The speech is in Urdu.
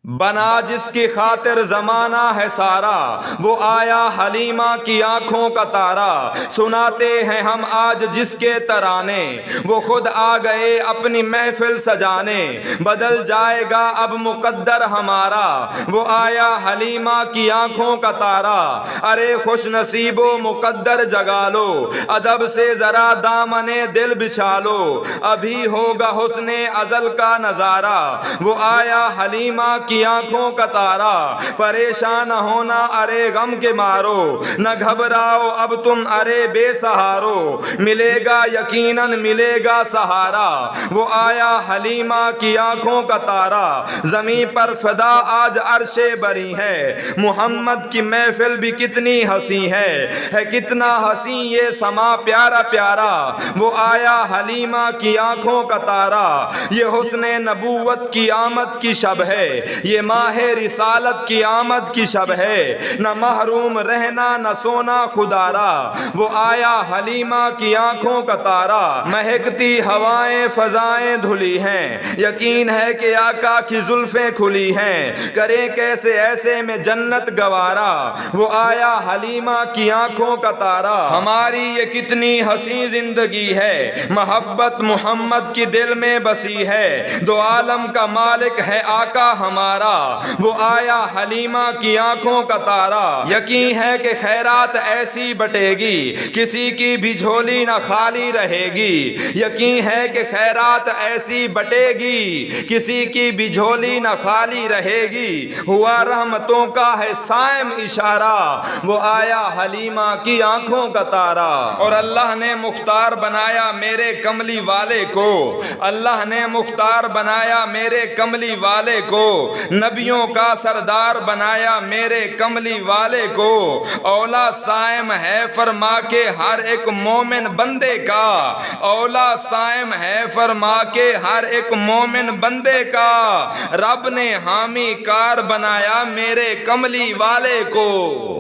بنا جس کی خاطر زمانہ ہے سارا، وہ آیا حلیمہ کی آنکھوں کا تارا۔ سناتے ہیں ہم آج جس کے ترانے، وہ خود آ گئے اپنی محفل سجانے۔ بدل جائے گا اب مقدر ہمارا، وہ آیا حلیمہ کی آنکھوں کا تارا۔ ارے خوش نصیبو مقدر جگا لو، ادب سے ذرا دامن دل بچھا لو، ابھی ہوگا حسن ازل کا نظارہ۔ وہ آیا حلیمہ کی آنکھوں کا تارا۔ پریشان ہونا ارے غم کے مارو، نہ گھبراؤ اب تم ارے بے سہارو، ملے گا یقیناً ملے گا سہارا۔ وہ آیا حلیمہ کی آنکھوں کا تارا۔ زمین پر فدا آج عرش بری ہے، محمد کی محفل بھی کتنی ہنسی ہے کتنا ہنسی یہ سما پیارا پیارا۔ وہ آیا حلیمہ کی آنکھوں کا تارا۔ یہ حسن نبوت کی آمد کی شب ہے، یہ ماہ رسالت کی آمد کی شب ہے، نہ محروم رہنا نہ سونا خدارا۔ وہ آیا حلیمہ کی آنکھوں کا تارا۔ مہکتی ہوائیں فضائیں دھلی ہیں، یقین ہے کہ آقا کی زلفیں کھلی ہیں، کریں کیسے ایسے میں جنت گوارا۔ وہ آیا حلیمہ کی آنکھوں کا تارا۔ ہماری یہ کتنی حسین زندگی ہے، محبت محمد کی دل میں بسی ہے، دو عالم کا مالک ہے آقا ہمارا۔ وہ آیا حلیمہ کی آنکھوں کا تارا۔ یقین ہے کہ خیرات ایسی بٹے گی، کسی کی بھی جھولی نہ خالی رہے گی۔ یقین ہے کہ خیرات ایسی بٹے گی، کسی کی بھی جھولی نہ خالی رہے گی۔ ہوا رحمتوں کا ہے سائم اشارہ، وہ آیا حلیمہ کی آنکھوں کا تارا۔ اور اللہ نے مختار بنایا میرے کملی والے کو، اللہ نے مختار بنایا میرے کملی والے کو، نبیوں کا سردار بنایا میرے کملی والے کو۔ اولا سائم ہے فرما کے ہر ایک مومن بندے کا، اولا سائم ہے فرما کے ہر ایک مومن بندے کا، رب نے حامی کار بنایا میرے کملی والے کو۔